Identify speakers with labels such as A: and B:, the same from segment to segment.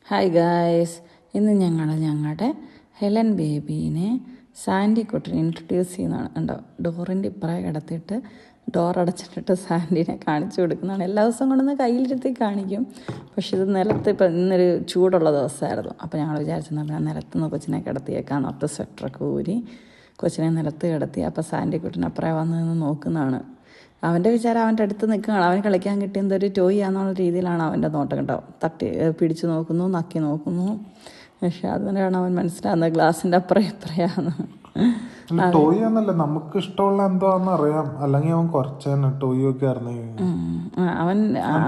A: Hi guys, ഇന്ന് ഞങ്ങൾ ഞങ്ങളുടെ ഹെലൻ ബേബീനെ സാൻഡിക്കുട്ടിനെ ഇൻട്രൊഡ്യൂസ് ചെയ്യുന്നതാണ്. ഉണ്ടോ, ഡോറിൻ്റെ ഇപ്പറേ കിടത്തിയിട്ട് ഡോർ അടച്ചിട്ടിട്ട് സാൻഡിനെ കാണിച്ചു കൊടുക്കുന്നതാണ്. എല്ലാ ദിവസവും കൊണ്ടുവന്ന് കയ്യിലിരുത്തി കാണിക്കും. പക്ഷെ ഇത് നിലത്ത് ഇപ്പം ഇന്നൊരു ചൂടുള്ള ദിവസമായിരുന്നു. അപ്പോൾ ഞങ്ങൾ വിചാരിച്ചെന്നാൽ നിലത്തുനിന്ന് കൊച്ചിനെ കിടത്തിയേക്കാം. നൊത്ത സ്വെറ്ററൊക്കെ ഊരി കൊച്ചിനെ നിലത്ത് കിടത്തി. അപ്പോൾ സാൻഡിക്കുട്ടിനെ അപ്പറേ വന്ന് നിന്ന് നോക്കുന്നതാണ്. അവൻ്റെ വിചാരം അവൻ്റെ അടുത്ത് നിൽക്കുകയാണ്. അവന് കളിക്കാൻ കിട്ടിയ എന്തൊരു ടോയ് ആണെന്നുള്ള രീതിയിലാണ് അവൻ്റെ നോട്ടം കേട്ടോ. തട്ടി പിടിച്ച് നോക്കുന്നു, നക്കി നോക്കുന്നു. പക്ഷെ അതുകൊണ്ടാണ് അവൻ മനസ്സിലാകുന്നത് ഗ്ലാസിൻ്റെ അപ്പുറം ഇപ്പറയാന്ന്.
B: ടോയ് എന്നല്ല, നമുക്ക് ഇഷ്ടമുള്ള എന്താന്ന് അറിയാം. അല്ലെങ്കിൽ അവൻ കുറച്ച് ടോയ് ഒക്കെ
A: അവൻ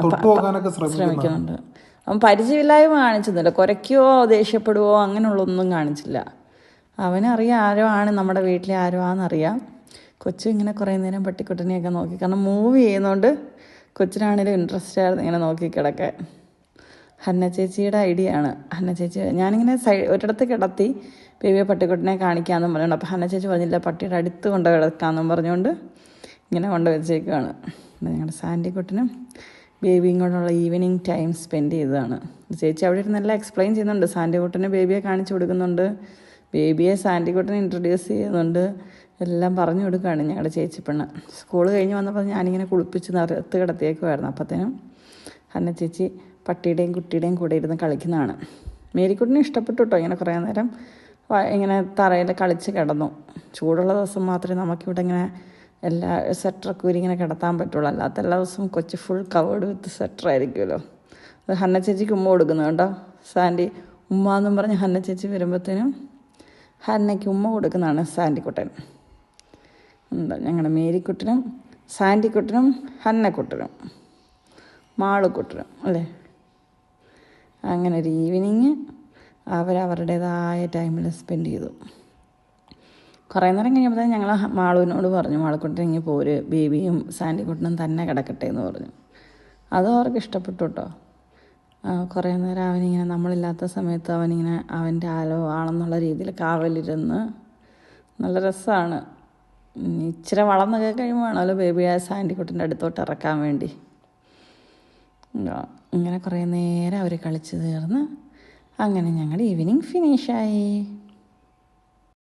B: തൊട്ടുപോകാനൊക്കെ
A: ശ്രമിക്കുന്നുണ്ട്. അവൻ പരിചയമില്ലായ്മ കാണിച്ചൊന്നുമില്ല. കുരയ്ക്കുകയോ ദേഷ്യപ്പെടുവോ അങ്ങനെയുള്ളൊന്നും കാണിച്ചില്ല. അവനറിയാം ആരോ ആണ്, നമ്മുടെ വീട്ടിലെ ആരോ ആണെന്നറിയാം. കൊച്ചു ഇങ്ങനെ കുറേ നേരം പട്ടിക്കുട്ടനെയൊക്കെ നോക്കി, കാരണം മൂവ് ചെയ്യുന്നതുകൊണ്ട് കൊച്ചിനാണേലും ഇൻട്രസ്റ്റ് ആയിരുന്നു ഇങ്ങനെ നോക്കി കിടക്കാൻ. ഹന്ന ചേച്ചിയുടെ ഐഡിയ ആണ്. ഹന്ന ചേച്ചി ഞാനിങ്ങനെ ഒരിടത്ത് കിടത്തി ബേബിയെ പട്ടിക്കുട്ടനെ കാണിക്കാമെന്നും പറഞ്ഞുകൊണ്ട്, അപ്പോൾ ഹന്ന ചേച്ചി പറഞ്ഞില്ല പട്ടിയുടെ അടുത്ത് കൊണ്ട് കിടക്കാമെന്നും പറഞ്ഞുകൊണ്ട് ഇങ്ങനെ കൊണ്ട് വെച്ചേക്കുകയാണ്. ഞങ്ങളുടെ സാൻഡിക്കുട്ടനും ബേബിയും കൊണ്ടുള്ള ഈവനിങ് ടൈം സ്പെൻഡ് ചെയ്തതാണ്. ചേച്ചി അവിടെ ഇരുന്ന് എല്ലാം എക്സ്പ്ലെയിൻ ചെയ്യുന്നുണ്ട്. സാൻഡിക്കുട്ടനെ ബേബിയെ കാണിച്ചു കൊടുക്കുന്നുണ്ട്, ബേബിയെ സാൻഡിക്കുട്ടനെ ഇൻട്രൊഡ്യൂസ് ചെയ്യുന്നുണ്ട്, എല്ലാം പറഞ്ഞു കൊടുക്കുകയാണ് ഞങ്ങളുടെ ചേച്ചി പെണ്ണ്. സ്കൂൾ കഴിഞ്ഞ് വന്നപ്പോൾ ഞാനിങ്ങനെ കുളിപ്പിച്ച് നിറത്ത് കിടത്തിയേക്കുമായിരുന്നു. അപ്പോഴത്തേനും ഹന്ന ചേച്ചി പട്ടിയുടെയും കുട്ടിയുടെയും കൂടെ ഇരുന്ന് കളിക്കുന്നതാണ്. മേരിക്കുട്ടിനെ ഇഷ്ടപ്പെട്ടു കേട്ടോ. ഇങ്ങനെ കുറേ നേരം ഇങ്ങനെ തറയിൽ കളിച്ച് കിടന്നു. ചൂടുള്ള ദിവസം മാത്രമേ നമുക്കിവിടെ ഇങ്ങനെ എല്ലാ സ്വെറ്ററൊക്കെ ഊരി ഇങ്ങനെ കിടത്താൻ പറ്റുള്ളൂ. അല്ലാത്ത എല്ലാ ദിവസവും കൊച്ച് ഫുൾ കവേർഡ് വിത്ത് സ്വെറ്റർ ആയിരിക്കുമല്ലോ. അത് ഹന്ന ചേച്ചിക്ക് ഉമ്മ കൊടുക്കുന്നു കേട്ടോ. സാൻഡി ഉമ്മ എന്നും പറഞ്ഞ് ഹന്ന ചേച്ചി വരുമ്പോഴത്തേനും ഹന്നയ്ക്ക് ഉമ്മ കൊടുക്കുന്നതാണ് സാൻഡിക്കുട്ടൻ. എന്താ ഞങ്ങളുടെ മേരിക്കുട്ടനും സാൻഡിക്കുട്ടനും ഹന്നക്കുട്ടനും മാളുക്കുട്ടനും അല്ലേ. അങ്ങനെ ഒരു ഈവനിങ് അവരവരുടേതായ ടൈമിൽ സ്പെൻഡ് ചെയ്തു. കുറേ നേരം കഴിഞ്ഞപ്പോൾ ഞങ്ങൾ മാളുവിനോട് പറഞ്ഞു, മാളുക്കുട്ടൻ ഇങ്ങനെ പോര്, ബേബിയും സാൻഡിക്കുട്ടനും തന്നെ കിടക്കട്ടെ എന്ന് പറഞ്ഞു. അതും അവർക്ക് ഇഷ്ടപ്പെട്ടു കേട്ടോ. കുറേ നേരം അവനിങ്ങനെ നമ്മളില്ലാത്ത സമയത്ത് അവനിങ്ങനെ അവൻ്റെ ആളെന്നുള്ള രീതിയിൽ കാവലിരുന്ന് നല്ല രസമാണ്. ഇച്ചിരി വളർന്നൊക്കെ കഴിയുമ്പോൾ വേണമല്ലോ ബേബിയായ സാൻഡിക്കുട്ടൻ്റെ അടുത്തോട്ട് ഇറക്കാൻ വേണ്ടി. ഇങ്ങനെ കുറേ നേരം അവർ കളിച്ച് തീർന്ന് അങ്ങനെ ഞങ്ങളുടെ ഈവനിങ് ഫിനിഷായി.